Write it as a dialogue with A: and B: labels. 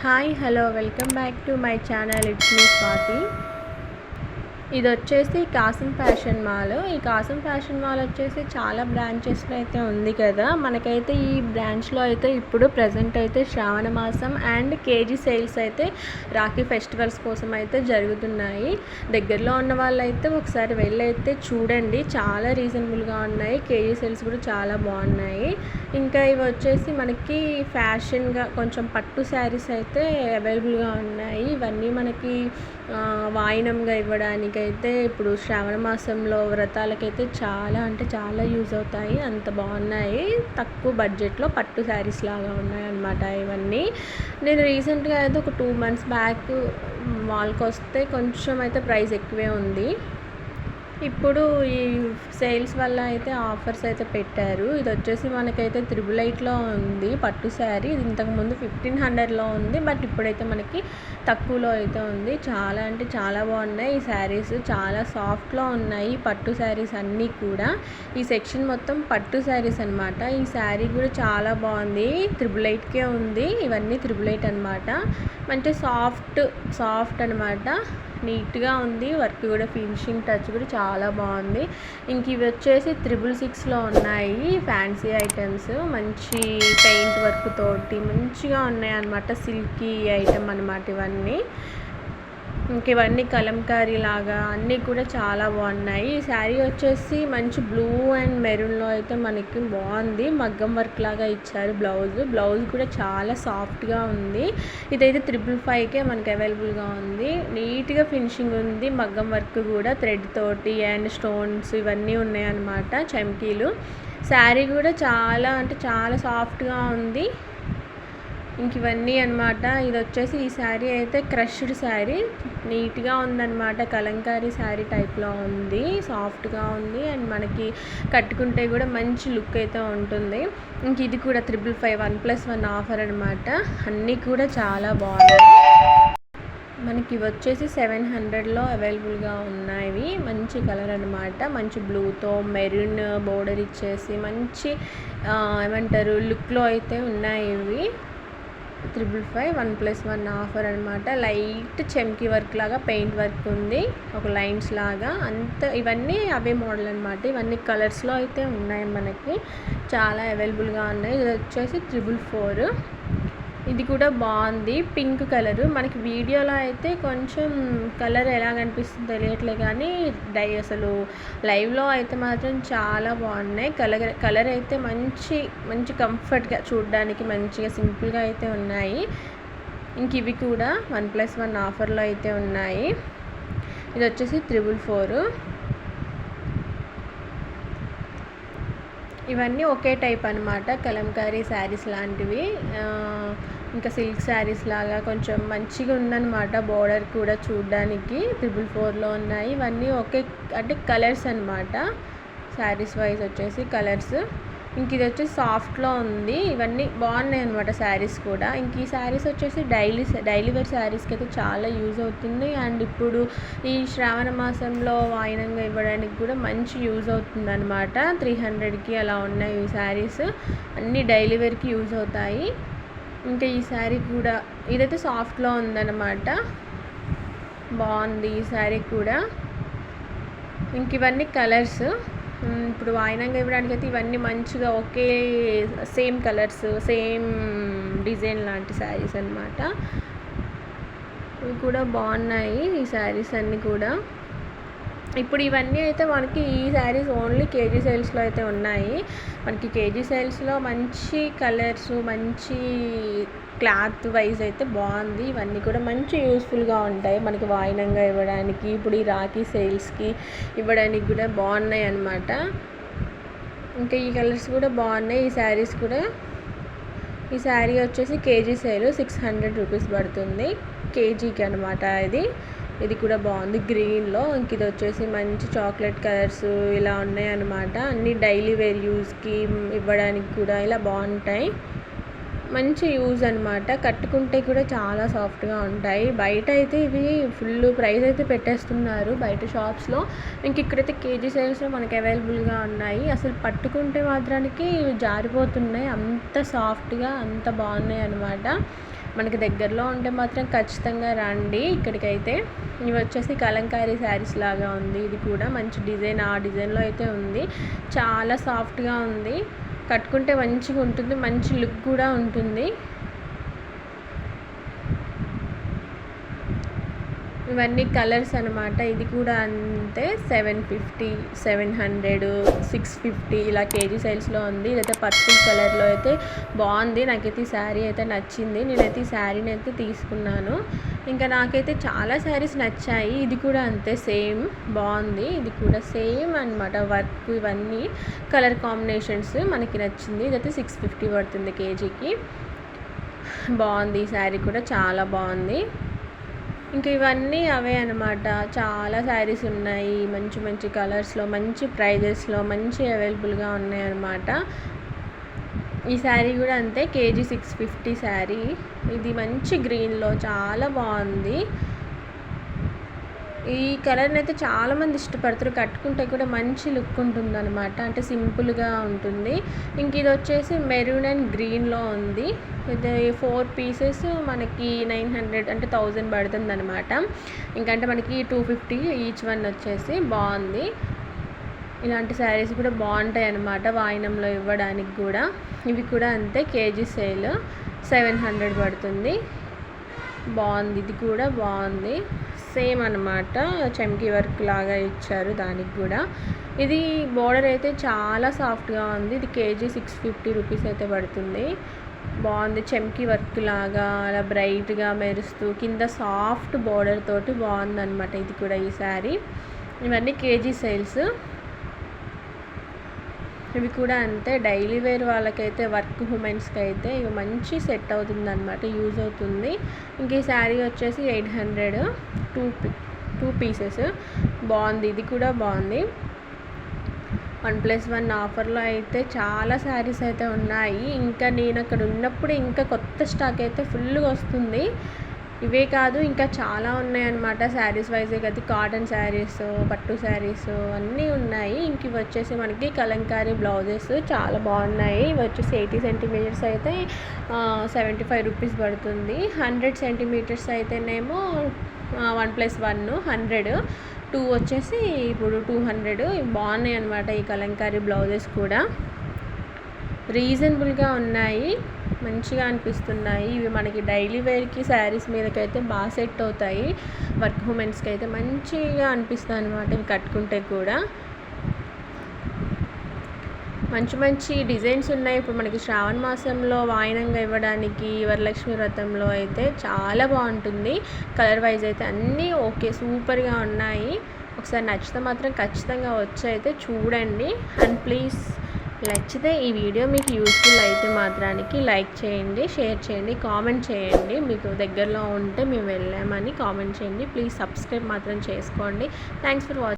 A: Hi hello welcome back to my channel. It's me Swathi. ఇది వచ్చేసి కాసం fashion mall. ఈ కాసం fashion mall వచ్చేసి చాలా బ్రాంచెస్లో అయితే ఉంది కదా. మనకైతే ఈ బ్రాంచ్లో అయితే ఇప్పుడు ప్రజెంట్ అయితే శ్రావణ మాసం అండ్ కేజీ సేల్స్ అయితే రాఖీ ఫెస్టివల్స్ కోసం అయితే జరుగుతున్నాయి. దగ్గరలో ఉన్న వాళ్ళైతే ఒకసారి వెళ్ళైతే చూడండి, చాలా రీజనబుల్గా ఉన్నాయి. కేజీ సేల్స్ కూడా చాలా బాగున్నాయి. ఇంకా ఇవి వచ్చేసి మనకి ఫ్యాషన్గా కొంచెం పట్టు శారీస్ అయితే అవైలబుల్గా ఉన్నాయి. ఇవన్నీ మనకి వాయినంగా ఇవ్వడానికైతే ఇప్పుడు శ్రావణ మాసంలో వ్రతాలకైతే చాలా అంటే చాలా యూజ్ అవుతాయి. అంత బాగున్నాయి. తక్కువ బడ్జెట్లో పట్టు శారీస్ లాగా ఉన్నాయి అన్నమాట ఇవన్నీ. నేను రీసెంట్గా అయితే ఒక 2 months బ్యాక్ మాల్కి వస్తే కొంచెం అయితే ప్రైస్ ఎక్కువే ఉంది. ఇప్పుడు ఈ సేల్స్ వల్ల అయితే ఆఫర్స్ అయితే పెట్టారు. ఇది వచ్చేసి మనకైతే 888లో ఉంది పట్టు శారీ. ఇది ఇంతకుముందు 1500లో ఉంది, బట్ ఇప్పుడైతే మనకి తక్కువలో అయితే ఉంది. చాలా అంటే చాలా బాగున్నాయి ఈ శారీస్. చాలా సాఫ్ట్లో ఉన్నాయి పట్టు శారీస్ అన్నీ కూడా. ఈ సెక్షన్ మొత్తం పట్టు శారీస్ అనమాట. ఈ శారీ కూడా చాలా బాగుంది. 888కే ఉంది. ఇవన్నీ 888 అనమాట. మంచి సాఫ్ట్ అనమాట. నీట్గా ఉంది. వర్క్ కూడా ఫినిషింగ్ టచ్ కూడా చాలా బాగుంది. ఇంక ఇవి వచ్చేసి 666లో ఉన్నాయి ఫ్యాన్సీ ఐటమ్స్. మంచి పెయింట్ వర్క్ తోటి మంచిగా ఉన్నాయి అన్నమాట. సిల్కీ ఐటమ్ అనమాట ఇవన్నీ. ఇంక ఇవన్నీ కలంకారీ లాగా అన్నీ కూడా చాలా బాగున్నాయి. ఈ శారీ వచ్చేసి మంచి బ్లూ అండ్ మెరూన్లో అయితే మనకి బాగుంది. మగ్గం వర్క్ లాగా ఇచ్చారు. బ్లౌజ్ కూడా చాలా సాఫ్ట్గా ఉంది. ఇదైతే 555కే మనకి అవైలబుల్గా ఉంది. నీట్గా ఫినిషింగ్ ఉంది. మగ్గం వర్క్ కూడా థ్రెడ్ తోటి అండ్ స్టోన్స్ ఇవన్నీ ఉన్నాయి అన్నమాట. చమ్కీలు. శారీ కూడా చాలా అంటే చాలా సాఫ్ట్గా ఉంది. ఇంక ఇవన్నీ అనమాట. ఇది వచ్చేసి ఈ శారీ అయితే క్రష్డ్ శారీ. నీట్గా ఉందన్నమాట. కలంకారీ శారీ టైప్లో ఉంది. సాఫ్ట్గా ఉంది అండ్ మనకి కట్టుకుంటే కూడా మంచి లుక్ అయితే ఉంటుంది. ఇంక ఇది కూడా 555 1+1 ఆఫర్ అనమాట. అన్నీ కూడా చాలా బాగున్నాయి. మనకి ఇవి వచ్చేసి 700లో అవైలబుల్గా ఉన్నాయి. మంచి కలర్ అనమాట. మంచి బ్లూతో మెరూన్ బోర్డర్ ఇచ్చేసి మంచి ఏమంటారు లుక్లో అయితే ఉన్నాయి ఇవి. 555 1+1 ఆఫర్ అనమాట. లైట్ చెమ్కీ వర్క్ లాగా పెయింట్ వర్క్ ఉంది, ఒక లైన్స్ లాగా అంత. ఇవన్నీ అవే మోడల్ అనమాట. ఇవన్నీ కలర్స్లో అయితే ఉన్నాయి మనకి. చాలా అవైలబుల్గా ఉన్నాయి. ఇది వచ్చేసి 444. ఇది కూడా బాగుంది. Pink colour. మనకి వీడియోలో అయితే కొంచెం కలర్ ఎలా కనిపిస్తుందో తెలియట్లేదు, కానీ అసలు లైవ్లో అయితే మాత్రం చాలా బాగున్నాయి. కలర్ అయితే మంచి కంఫర్ట్గా చూడడానికి మంచిగా సింపుల్గా అయితే ఉన్నాయి. ఇంక ఇవి కూడా 1+1 ఆఫర్లో అయితే ఉన్నాయి. ఇది వచ్చేసి 444. ఇవన్నీ ఒకే టైప్ అనమాట. కలంకారీ శారీస్ లాంటివి. ఇంకా సిల్క్ శారీస్ లాగా కొంచెం మంచిగా ఉందన్నమాట. బోర్డర్ కూడా చూడడానికి 444లో ఉన్నాయి. ఇవన్నీ ఒకే అంటే కలర్స్ అనమాట. శారీస్ వైజ్ వచ్చేసి కలర్స్. ఇంక ఇది వచ్చేసి సాఫ్ట్లో ఉంది. ఇవన్నీ బాగున్నాయి అనమాట శారీస్ కూడా. ఇంక ఈ శారీస్ వచ్చేసి డైలీ వేర్ శారీస్కి అయితే చాలా యూజ్ అవుతుంది. అండ్ ఇప్పుడు ఈ శ్రావణ మాసంలో వాయినంగా ఇవ్వడానికి కూడా మంచి యూజ్ అవుతుంది అనమాట. 300కి అలా ఉన్నాయి ఈ శారీస్. అన్నీ డైలీ వేర్కి యూజ్ అవుతాయి. ఇంకా ఈ శారీ కూడా ఇదైతే సాఫ్ట్లో ఉందన్నమాట. బాగుంది ఈ శారీ కూడా. ఇంక ఇవన్నీ కలర్స్. ఇప్పుడు వాయినంగా ఇవ్వడానికి అయితే ఇవన్నీ మంచిగా ఒకే సేమ్ కలర్స్ సేమ్ డిజైన్ లాంటి శారీస్ అనమాట. ఇవి కూడా బాగున్నాయి ఈ శారీస్ అన్నీ కూడా. ఇప్పుడు ఇవన్నీ అయితే మనకి ఈ శారీస్ ఓన్లీ కేజీ సేల్స్లో అయితే ఉన్నాయి. మనకి కేజీ సేల్స్లో మంచి కలర్స్ మంచి క్లాత్ వైజ్ అయితే బాగుంది. ఇవన్నీ కూడా మంచి యూస్ఫుల్గా ఉంటాయి మనకి వాయినంగా ఇవ్వడానికి. ఇప్పుడు ఈ రాఖీ సేల్స్కి ఇవ్వడానికి కూడా బాగున్నాయి అన్నమాట. ఇంకా ఈ కలర్స్ కూడా బాగున్నాయి. ఈ శారీస్ కూడా. ఈ శారీ వచ్చేసి కేజీ సేల్ 600 రూపీస్ పడుతుంది కేజీకి అనమాట. ఇది కూడా బాగుంది గ్రీన్లో. ఇంక ఇది వచ్చేసి మంచి చాక్లెట్ కలర్స్ ఇలా ఉన్నాయి అన్నమాట. అన్నీ డైలీ వేర్ యూస్కి ఇవ్వడానికి కూడా ఇలా బాగుంటాయి. మంచి యూజ్ అనమాట. కట్టుకుంటే కూడా చాలా సాఫ్ట్గా ఉంటాయి. బయట అయితే ఇవి ఫుల్ ప్రైస్ అయితే పెట్టేస్తున్నారు బయట షాప్స్లో. ఇంక ఇక్కడైతే కేజీ సేల్స్లో మనకి అవైలబుల్గా ఉన్నాయి. అసలు పట్టుకుంటే మాత్రానికి జారిపోతున్నాయి. అంత సాఫ్ట్గా అంత బాగున్నాయి అనమాట. మనకి దగ్గరలో ఉంటే మాత్రం ఖచ్చితంగా రండి ఇక్కడికైతే. ఇవి వచ్చేసి కలంకారీ శారీస్ లాగా ఉంది. ఇది కూడా మంచి డిజైన్, ఆ డిజైన్లో అయితే ఉంది. చాలా సాఫ్ట్గా ఉంది, కట్టుకుంటే మంచిగా ఉంటుంది, మంచి లుక్ కూడా ఉంటుంది. ఇవన్నీ కలర్స్ అనమాట. ఇది కూడా అంతే 750, 700, 650 ఇలా కేజీ సైజ్లో ఉంది. ఇదైతే పర్పుల్ కలర్లో అయితే బాగుంది. నాకైతే ఈ శారీ అయితే నచ్చింది. నేనైతే ఈ శారీని అయితే తీసుకున్నాను. ఇంకా నాకైతే చాలా శారీస్ నచ్చాయి. ఇది కూడా అంతే, సేమ్ బాగుంది. ఇది కూడా సేమ్ అనమాట, వర్క్ ఇవన్నీ కలర్ కాంబినేషన్స్ మనకి నచ్చింది. ఇదైతే 650 పడుతుంది కేజీకి. బాగుంది, ఈ శారీ కూడా చాలా బాగుంది. ఇంకా ఇవన్నీ అవే అనమాట. చాలా శారీస్ ఉన్నాయి, మంచి మంచి కలర్స్లో, మంచి ప్రైజెస్లో, మంచి అవైలబుల్గా ఉన్నాయి అన్నమాట. ఈ శారీ కూడా అంతే, కేజీ 650 శారీ. ఇది మంచి గ్రీన్లో చాలా బాగుంది. ఈ కలర్ని అయితే చాలామంది ఇష్టపడతారు, కట్టుకుంటే కూడా మంచి లుక్ ఉంటుంది అనమాట, అంటే సింపుల్గా ఉంటుంది. ఇంక ఇది వచ్చేసి మెరూన్ అండ్ గ్రీన్లో ఉంది. ఇది 4 పీసెస్ మనకి 900 అంటే 1000 పడుతుంది అనమాట. ఇంకంటే మనకి 250 ఈచ్ వన్ వచ్చేసి. బాగుంది. ఇలాంటి శారీస్ కూడా బాగుంటాయి అన్నమాట వాయినంలో ఇవ్వడానికి కూడా. ఇవి కూడా అంతే, కేజీ సేల్ 700 పడుతుంది. బాగుంది, ఇది కూడా బాగుంది, సేమ్ అనమాట. చమ్కీ వర్క్ లాగా ఇచ్చారు దానికి కూడా. ఇది బోర్డర్ అయితే చాలా సాఫ్ట్గా ఉంది. ఇది కేజీ 650 రూపీస్ అయితే పడుతుంది. బాగుంది, చమ్కీ వర్క్ లాగా అలా బ్రైట్గా మెరుస్తూ కింద సాఫ్ట్ బోర్డర్ తోటి బాగుంది అనమాట. ఇది కూడా ఈ శారీ. ఇవన్నీ కేజీ సేల్స్. ఇవి కూడా అంతే, డైలీ వేర్ వాళ్ళకైతే, వర్క్ ఉమెన్స్కి అయితే ఇవి మంచి సెట్ అవుతుంది అనమాట, యూజ్ అవుతుంది. ఇంక ఈ శారీ వచ్చేసి 800, 2 పీసెస్. బాగుంది, ఇది కూడా బాగుంది. 1+1 ఆఫర్లో అయితే చాలా శారీస్ అయితే ఉన్నాయి. ఇంకా నేను అక్కడ ఉన్నప్పుడు ఇంకా కొత్త స్టాక్ అయితే ఫుల్గా వస్తుంది. ఇవే కాదు, ఇంకా చాలా ఉన్నాయన్నమాట. శారీస్ వైజే కదా, కాటన్ శారీస్, పట్టు శారీస్ అన్నీ ఉన్నాయి. ఇంక ఇవి వచ్చేసి మనకి కలంకారీ బ్లౌజెస్ చాలా బాగున్నాయి. ఇవి వచ్చేసి 80 సెంటీమీటర్స్ అయితే 75 రూపీస్ పడుతుంది. 100 సెంటీమీటర్స్ అయితేనేమో 1+1 100, 2 వచ్చేసి ఇప్పుడు 200. బాగున్నాయి అనమాట ఈ కలంకారీ బ్లౌజెస్ కూడా. రీజనబుల్గా ఉన్నాయి, మంచిగా అనిపిస్తున్నాయి. ఇవి మనకి డైలీ వేర్కి శారీస్ మీదకైతే బాగా సెట్ అవుతాయి. వర్క్ ఉమెన్స్కి అయితే మంచిగా అనిపిస్తుంది అనమాట ఇవి కట్టుకుంటే కూడా. మంచి మంచి డిజైన్స్ ఉన్నాయి. ఇప్పుడు మనకి శ్రావణ మాసంలో వాయినంగా ఇవ్వడానికి, వరలక్ష్మి వ్రతంలో అయితే చాలా బాగుంటుంది. కలర్ వైజ్ అయితే అన్నీ ఓకే, సూపర్గా ఉన్నాయి. ఒకసారి నచ్చితే మాత్రం ఖచ్చితంగా వచ్చి అయితే చూడండి. అండ్ ప్లీజ్ నచ్చితే ఈ వీడియో మీకు యూస్ఫుల్ అయితే మాత్రానికి లైక్ చేయండి, షేర్ చేయండి, కామెంట్ చేయండి. మీకు దగ్గరలో ఉంటే మేము వెళ్ళామని కామెంట్ చేయండి. ప్లీజ్ సబ్స్క్రైబ్ మాత్రం చేసుకోండి. Thanks for watching.